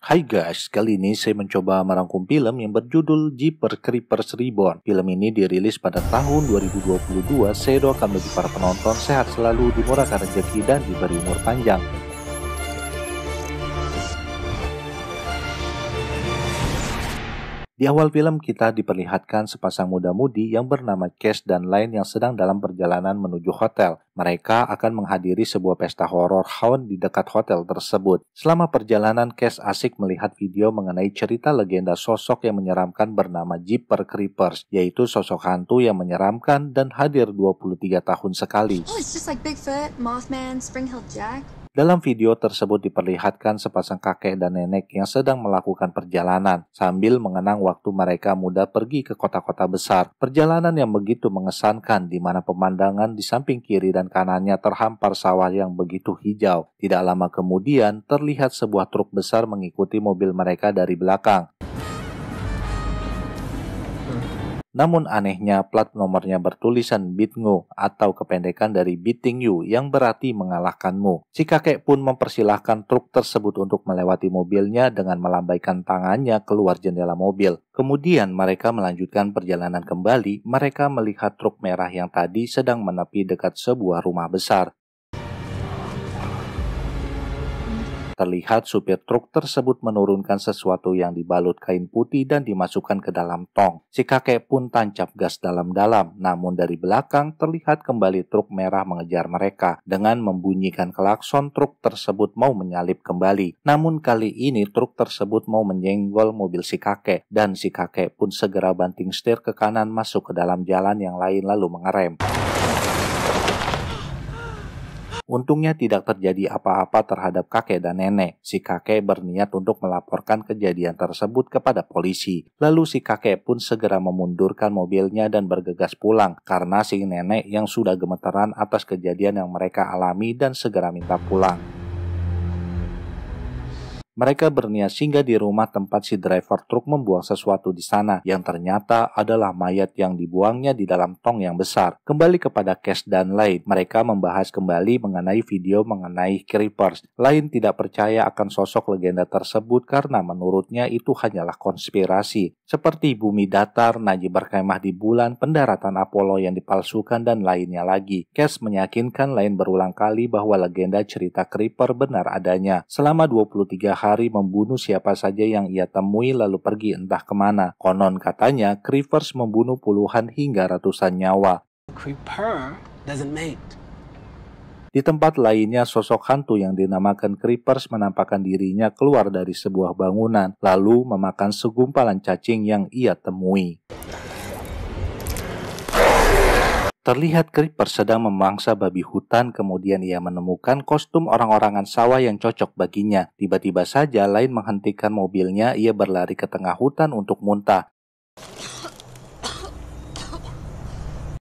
Hai guys, kali ini saya mencoba merangkum film yang berjudul Jeepers Creepers Reborn. Film ini dirilis pada tahun 2022. Saya doakan bagi para penonton sehat selalu, dimurahkan rezeki dan diberi umur panjang. Di awal film kita diperlihatkan sepasang muda-mudi yang bernama Cash dan Lane yang sedang dalam perjalanan menuju hotel. Mereka akan menghadiri sebuah pesta horor haunted di dekat hotel tersebut. Selama perjalanan, Cash asik melihat video mengenai cerita legenda sosok yang menyeramkan bernama Jeepers Creepers, yaitu sosok hantu yang menyeramkan dan hadir 23 tahun sekali. Oh, it's just like Bigfoot, Mothman, Spring-Heeled Jack. Dalam video tersebut diperlihatkan sepasang kakek dan nenek yang sedang melakukan perjalanan sambil mengenang waktu mereka muda pergi ke kota-kota besar. Perjalanan yang begitu mengesankan di mana pemandangan di samping kiri dan kanannya terhampar sawah yang begitu hijau. Tidak lama kemudian terlihat sebuah truk besar mengikuti mobil mereka dari belakang. Namun anehnya plat nomornya bertulisan Bitngu atau kependekan dari Beating You yang berarti mengalahkanmu. Si kakek pun mempersilahkan truk tersebut untuk melewati mobilnya dengan melambaikan tangannya keluar jendela mobil. Kemudian mereka melanjutkan perjalanan kembali. Mereka melihat truk merah yang tadi sedang menepi dekat sebuah rumah besar. Terlihat supir truk tersebut menurunkan sesuatu yang dibalut kain putih dan dimasukkan ke dalam tong. Si kakek pun tancap gas dalam-dalam, namun dari belakang terlihat kembali truk merah mengejar mereka. Dengan membunyikan klakson, truk tersebut mau menyalip kembali. Namun kali ini truk tersebut mau menyenggol mobil si kakek, dan si kakek pun segera banting setir ke kanan masuk ke dalam jalan yang lain lalu mengerem. Untungnya tidak terjadi apa-apa terhadap kakek dan nenek. Si kakek berniat untuk melaporkan kejadian tersebut kepada polisi. Lalu si kakek pun segera memundurkan mobilnya dan bergegas pulang karena si nenek yang sudah gemetaran atas kejadian yang mereka alami dan segera minta pulang. Mereka berniat singgah di rumah tempat si driver truk membuang sesuatu di sana, yang ternyata adalah mayat yang dibuangnya di dalam tong yang besar. Kembali kepada Cash dan Lane, mereka membahas kembali mengenai video mengenai Creepers. Lane tidak percaya akan sosok legenda tersebut karena menurutnya itu hanyalah konspirasi, seperti bumi datar, Najib berkemah di bulan, pendaratan Apollo yang dipalsukan, dan lainnya lagi. Cash meyakinkan Lane berulang kali bahwa legenda cerita Creeper benar adanya. Selama 23 hari membunuh siapa saja yang ia temui lalu pergi entah kemana. Konon katanya Creepers membunuh puluhan hingga ratusan nyawa. Creeper doesn't mate. Di tempat lainnya, sosok hantu yang dinamakan Creepers menampakkan dirinya keluar dari sebuah bangunan lalu memakan segumpalan cacing yang ia temui. Terlihat Creepers sedang memangsa babi hutan, kemudian ia menemukan kostum orang-orangan sawah yang cocok baginya. Tiba-tiba saja Lane menghentikan mobilnya, ia berlari ke tengah hutan untuk muntah.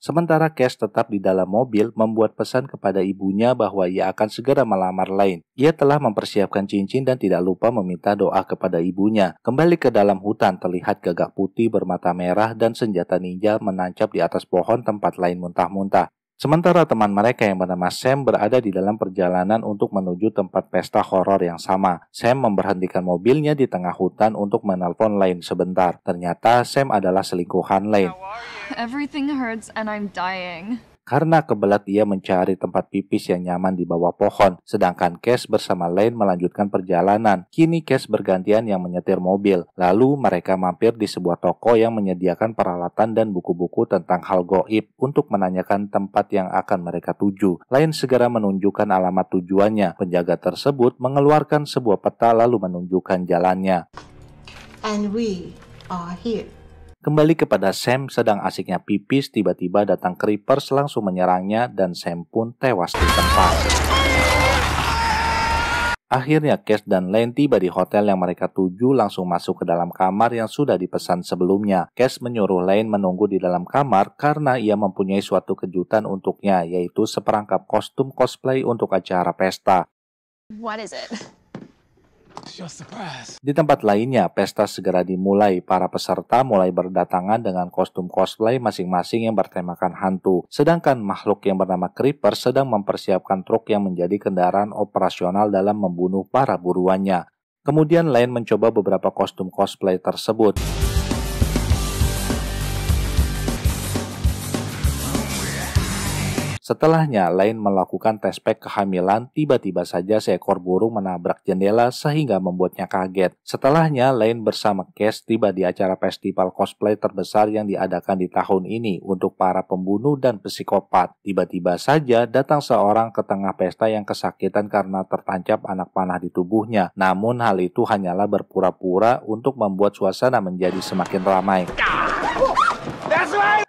Sementara Cash tetap di dalam mobil membuat pesan kepada ibunya bahwa ia akan segera melamar Lane. Ia telah mempersiapkan cincin dan tidak lupa meminta doa kepada ibunya. Kembali ke dalam hutan terlihat gagak putih bermata merah dan senjata ninja menancap di atas pohon tempat Lane muntah-muntah. Sementara teman mereka yang bernama Sam berada di dalam perjalanan untuk menuju tempat pesta horor yang sama. Sam memberhentikan mobilnya di tengah hutan untuk menelpon Lane sebentar. Ternyata Sam adalah selingkuhan Lane. Everything hurts and I'm dying. Karena kebelat ia mencari tempat pipis yang nyaman di bawah pohon, sedangkan Cash bersama Lane melanjutkan perjalanan. Kini Cash bergantian yang menyetir mobil. Lalu mereka mampir di sebuah toko yang menyediakan peralatan dan buku-buku tentang hal gaib untuk menanyakan tempat yang akan mereka tuju. Lane segera menunjukkan alamat tujuannya. Penjaga tersebut mengeluarkan sebuah peta lalu menunjukkan jalannya. And we are here. Kembali kepada Sam sedang asiknya pipis, tiba-tiba datang Creepers langsung menyerangnya dan Sam pun tewas di tempat. Akhirnya Cash dan Lane tiba di hotel yang mereka tuju, langsung masuk ke dalam kamar yang sudah dipesan sebelumnya. Cash menyuruh Lane menunggu di dalam kamar karena ia mempunyai suatu kejutan untuknya, yaitu seperangkap kostum cosplay untuk acara pesta. What is it? Di tempat lainnya, pesta segera dimulai. Para peserta mulai berdatangan dengan kostum cosplay masing-masing yang bertemakan hantu. Sedangkan makhluk yang bernama Creeper sedang mempersiapkan truk yang menjadi kendaraan operasional dalam membunuh para buruannya. Kemudian Lane mencoba beberapa kostum cosplay tersebut. Setelahnya, Lane melakukan tes pack kehamilan, tiba-tiba saja seekor burung menabrak jendela sehingga membuatnya kaget. Setelahnya, Lane bersama Cash tiba di acara festival cosplay terbesar yang diadakan di tahun ini untuk para pembunuh dan psikopat. Tiba-tiba saja datang seorang ke tengah pesta yang kesakitan karena tertancap anak panah di tubuhnya. Namun hal itu hanyalah berpura-pura untuk membuat suasana menjadi semakin ramai.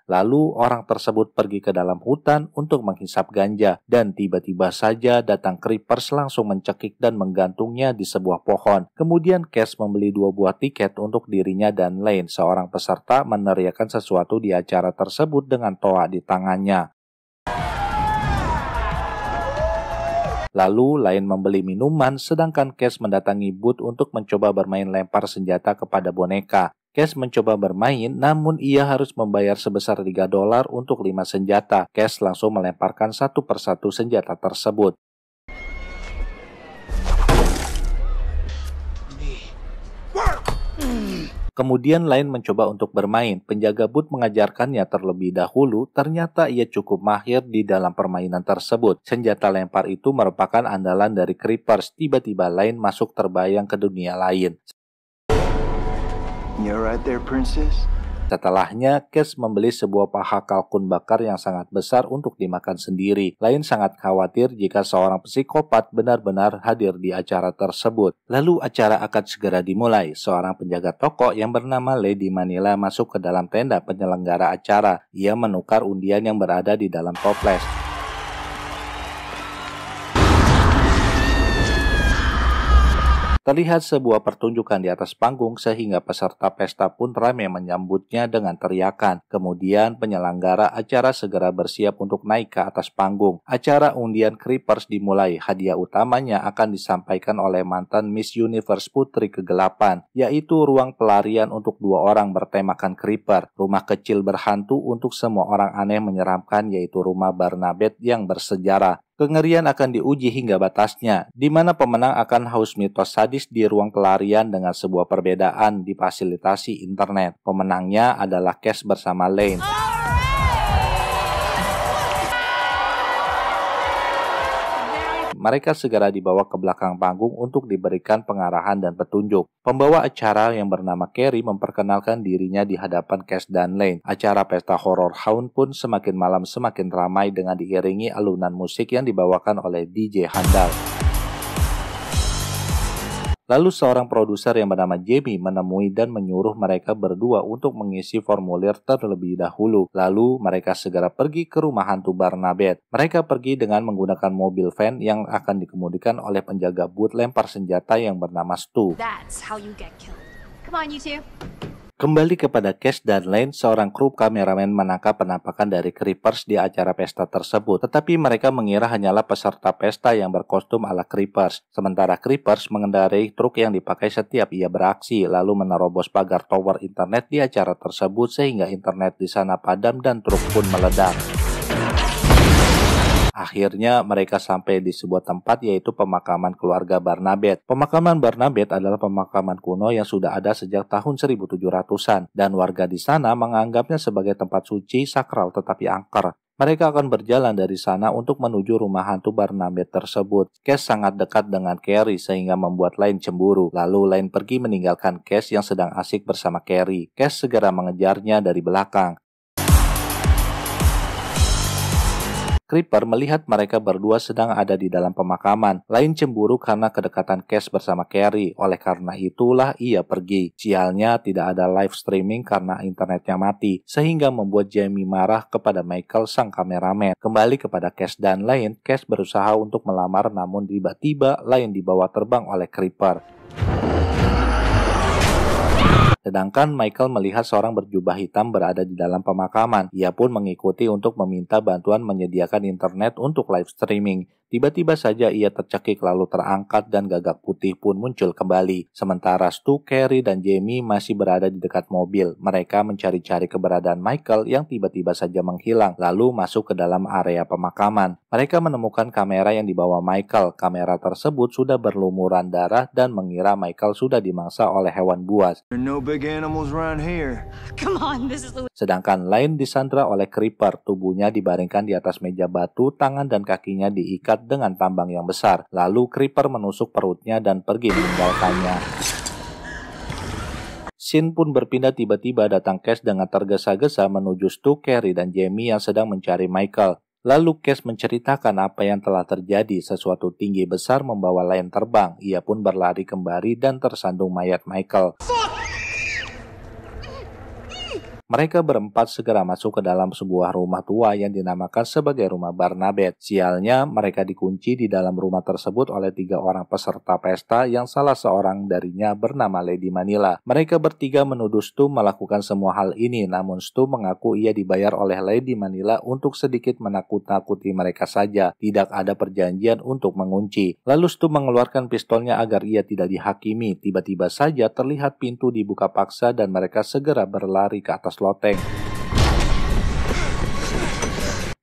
Lalu orang tersebut pergi ke dalam hutan untuk menghisap ganja dan tiba-tiba saja datang creepers langsung mencekik dan menggantungnya di sebuah pohon. Kemudian Cash membeli 2 buah tiket untuk dirinya dan Lane, seorang peserta, meneriakkan sesuatu di acara tersebut dengan toa di tangannya. Lalu Lane membeli minuman sedangkan Cash mendatangi booth untuk mencoba bermain lempar senjata kepada boneka. Cash mencoba bermain, namun ia harus membayar sebesar $3 untuk 5 senjata. Cash langsung melemparkan satu persatu senjata tersebut. Kemudian Lane mencoba untuk bermain. Penjaga booth mengajarkannya terlebih dahulu, ternyata ia cukup mahir di dalam permainan tersebut. Senjata lempar itu merupakan andalan dari creepers. Tiba-tiba Lane masuk terbayang ke dunia lain. You're right there, princess. Setelahnya, Cash membeli sebuah paha kalkun bakar yang sangat besar untuk dimakan sendiri. Lane sangat khawatir jika seorang psikopat benar-benar hadir di acara tersebut. Lalu acara akan segera dimulai. Seorang penjaga toko yang bernama Lady Manila masuk ke dalam tenda penyelenggara acara. Ia menukar undian yang berada di dalam toples. Terlihat sebuah pertunjukan di atas panggung sehingga peserta pesta pun ramai menyambutnya dengan teriakan. Kemudian penyelenggara acara segera bersiap untuk naik ke atas panggung. Acara undian Creepers dimulai. Hadiah utamanya akan disampaikan oleh mantan Miss Universe Putri Kegelapan, yaitu ruang pelarian untuk 2 orang bertemakan Creeper, rumah kecil berhantu untuk semua orang aneh menyeramkan, yaitu rumah Barnabeth yang bersejarah. Kengerian akan diuji hingga batasnya, di mana pemenang akan haus mitos sadis di ruang pelarian dengan sebuah perbedaan difasilitasi internet. Pemenangnya adalah Cash bersama Lane. Mereka segera dibawa ke belakang panggung untuk diberikan pengarahan dan petunjuk. Pembawa acara yang bernama Carrie memperkenalkan dirinya di hadapan Cash dan Lane. Acara pesta horor Hound pun semakin malam semakin ramai dengan diiringi alunan musik yang dibawakan oleh DJ handal. Lalu seorang produser yang bernama Jamie menemui dan menyuruh mereka berdua untuk mengisi formulir terlebih dahulu. Lalu mereka segera pergi ke rumah hantu Barnabeth. Mereka pergi dengan menggunakan mobil van yang akan dikemudikan oleh penjaga booth lempar senjata yang bernama Stu. That's how you get killed. Come on, you two. Kembali kepada Cash dan Lane, seorang kru kameramen menangkap penampakan dari Creepers di acara pesta tersebut. Tetapi mereka mengira hanyalah peserta pesta yang berkostum ala Creepers. Sementara Creepers mengendarai truk yang dipakai setiap ia beraksi, lalu menerobos pagar tower internet di acara tersebut sehingga internet di sana padam dan truk pun meledak. Akhirnya mereka sampai di sebuah tempat, yaitu pemakaman keluarga Barnabeth. Pemakaman Barnabeth adalah pemakaman kuno yang sudah ada sejak tahun 1700-an dan warga di sana menganggapnya sebagai tempat suci sakral tetapi angker. Mereka akan berjalan dari sana untuk menuju rumah hantu Barnabeth tersebut. Cash sangat dekat dengan Carrie sehingga membuat Lane cemburu. Lalu Lane pergi meninggalkan Cash yang sedang asik bersama Carrie. Cash segera mengejarnya dari belakang. Creeper melihat mereka berdua sedang ada di dalam pemakaman. Lane cemburu karena kedekatan Cash bersama Carrie. Oleh karena itulah ia pergi. Sialnya tidak ada live streaming karena internetnya mati, sehingga membuat Jamie marah kepada Michael sang kameramen. Kembali kepada Cash dan Lane, Cash berusaha untuk melamar namun tiba-tiba Lane dibawa terbang oleh Creeper. Sedangkan Michael melihat seorang berjubah hitam berada di dalam pemakaman. Ia pun mengikuti untuk meminta bantuan menyediakan internet untuk live streaming. Tiba-tiba saja ia tercekik lalu terangkat dan gagak putih pun muncul kembali. Sementara Stu, Carrie, dan Jamie masih berada di dekat mobil. Mereka mencari-cari keberadaan Michael yang tiba-tiba saja menghilang, lalu masuk ke dalam area pemakaman. Mereka menemukan kamera yang dibawa Michael. Kamera tersebut sudah berlumuran darah dan mengira Michael sudah dimangsa oleh hewan buas. No big animals around here. Come on, this is Louis. Sedangkan Lane disandra oleh Creeper. Tubuhnya dibaringkan di atas meja batu, tangan dan kakinya diikat dengan tambang yang besar. Lalu Creeper menusuk perutnya dan pergi meninggalkannya. Scene pun berpindah, tiba-tiba datang Cash dengan tergesa-gesa menuju Stu, Carrie, dan Jamie yang sedang mencari Michael. Lalu Cash menceritakan apa yang telah terjadi. Sesuatu tinggi besar membawa Lane terbang. Ia pun berlari kembali dan tersandung mayat Michael. Mereka berempat segera masuk ke dalam sebuah rumah tua yang dinamakan sebagai rumah Barnabette. Sialnya, mereka dikunci di dalam rumah tersebut oleh 3 orang peserta pesta yang salah seorang darinya bernama Lady Manila. Mereka bertiga menuduh Stu melakukan semua hal ini, namun Stu mengaku ia dibayar oleh Lady Manila untuk sedikit menakut-nakuti mereka saja. Tidak ada perjanjian untuk mengunci. Lalu Stu mengeluarkan pistolnya agar ia tidak dihakimi. Tiba-tiba saja terlihat pintu dibuka paksa dan mereka segera berlari ke atas loteng.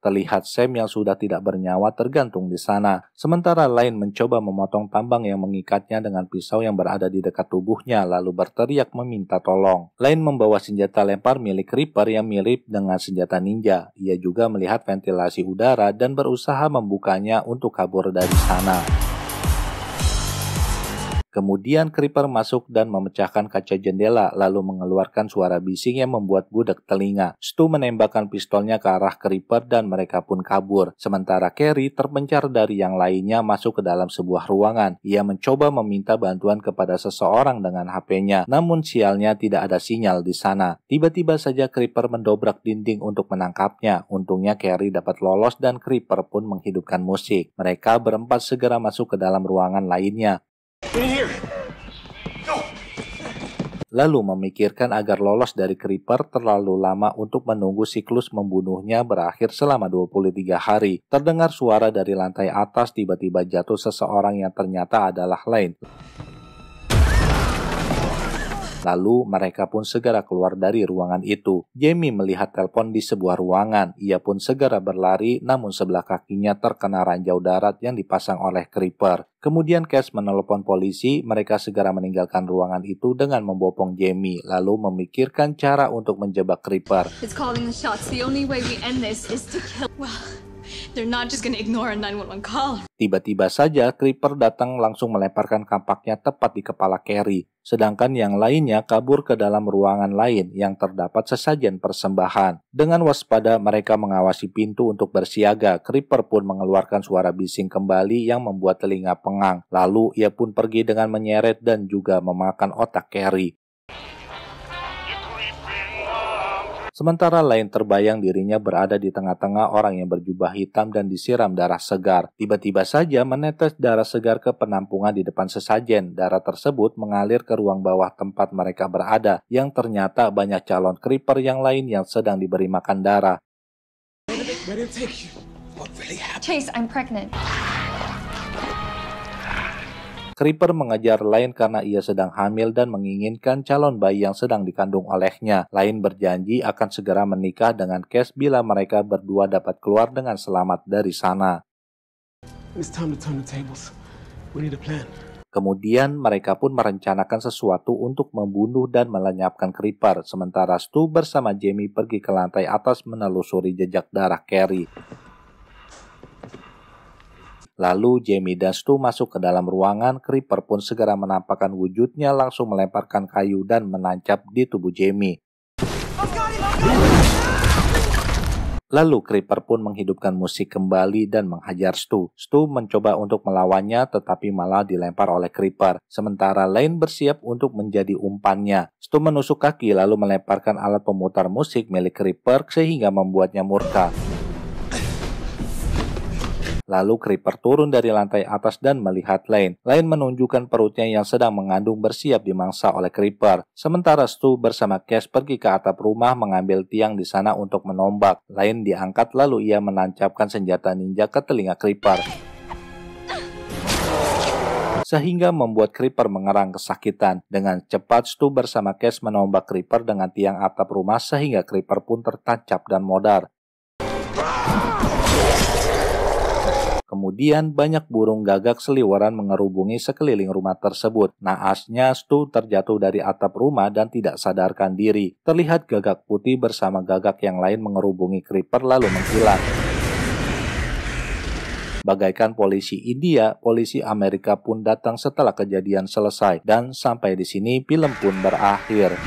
Terlihat Sam yang sudah tidak bernyawa tergantung di sana. Sementara Lane mencoba memotong tambang yang mengikatnya dengan pisau yang berada di dekat tubuhnya, lalu berteriak meminta tolong. Lane membawa senjata lempar milik Creeper yang mirip dengan senjata ninja. Ia juga melihat ventilasi udara dan berusaha membukanya untuk kabur dari sana. Kemudian Creeper masuk dan memecahkan kaca jendela, lalu mengeluarkan suara bising yang membuat budak telinga. Stu menembakkan pistolnya ke arah Creeper dan mereka pun kabur. Sementara Carrie terpencar dari yang lainnya masuk ke dalam sebuah ruangan. Ia mencoba meminta bantuan kepada seseorang dengan HP-nya, namun sialnya tidak ada sinyal di sana. Tiba-tiba saja Creeper mendobrak dinding untuk menangkapnya. Untungnya Carrie dapat lolos dan Creeper pun menghidupkan musik. Mereka berempat segera masuk ke dalam ruangan lainnya. Lalu memikirkan agar lolos dari Creeper terlalu lama untuk menunggu siklus membunuhnya berakhir selama 23 hari. Terdengar suara dari lantai atas, tiba-tiba jatuh seseorang yang ternyata adalah Lane. Lalu mereka pun segera keluar dari ruangan itu. Jamie melihat telepon di sebuah ruangan. Ia pun segera berlari, namun sebelah kakinya terkena ranjau darat yang dipasang oleh Creeper. Kemudian Cash menelepon polisi. Mereka segera meninggalkan ruangan itu dengan membopong Jamie, lalu memikirkan cara untuk menjebak Creeper. It's calling the shots. The only way we end this is to kill. Well, they're not just gonna ignore a 911 call. Tiba-tiba saja Creeper datang langsung melemparkan kampaknya tepat di kepala Carrie. Sedangkan yang lainnya kabur ke dalam ruangan lain yang terdapat sesajen persembahan. Dengan waspada mereka mengawasi pintu untuk bersiaga. Creeper pun mengeluarkan suara bising kembali yang membuat telinga pengang. Lalu ia pun pergi dengan menyeret dan juga memakan otak Carrie. Sementara Lane terbayang dirinya berada di tengah-tengah orang yang berjubah hitam dan disiram darah segar. Tiba-tiba saja menetes darah segar ke penampungan di depan sesajen. Darah tersebut mengalir ke ruang bawah tempat mereka berada, yang ternyata banyak calon Creeper yang lain yang sedang diberi makan darah. Chase, I'm pregnant. Creeper mengejar Lane karena ia sedang hamil dan menginginkan calon bayi yang sedang dikandung olehnya. Lane berjanji akan segera menikah dengan Cash bila mereka berdua dapat keluar dengan selamat dari sana. It's time to turn the tables. We need a plan. Kemudian mereka pun merencanakan sesuatu untuk membunuh dan melenyapkan Creeper. Sementara Stu bersama Jamie pergi ke lantai atas menelusuri jejak darah Carrie. Lalu Jamie dan Stu masuk ke dalam ruangan. Creeper pun segera menampakkan wujudnya, langsung melemparkan kayu dan menancap di tubuh Jamie. Lalu Creeper pun menghidupkan musik kembali dan menghajar Stu. Stu mencoba untuk melawannya tetapi malah dilempar oleh Creeper. Sementara Lane bersiap untuk menjadi umpannya. Stu menusuk kaki lalu melemparkan alat pemutar musik milik Creeper sehingga membuatnya murka. Lalu Creeper turun dari lantai atas dan melihat Lane. Lane menunjukkan perutnya yang sedang mengandung bersiap dimangsa oleh Creeper. Sementara Stu bersama Cash pergi ke atap rumah mengambil tiang di sana untuk menombak. Lane diangkat lalu ia menancapkan senjata ninja ke telinga Creeper. sehingga membuat Creeper mengerang kesakitan. Dengan cepat Stu bersama Cash menombak Creeper dengan tiang atap rumah sehingga Creeper pun tertancap dan modar. Kemudian banyak burung gagak seliweran mengerubungi sekeliling rumah tersebut. Naasnya Stu terjatuh dari atap rumah dan tidak sadarkan diri. Terlihat gagak putih bersama gagak yang lain mengerubungi Creeper lalu menghilang. Bagaikan polisi India, polisi Amerika pun datang setelah kejadian selesai. Dan sampai di sini film pun berakhir.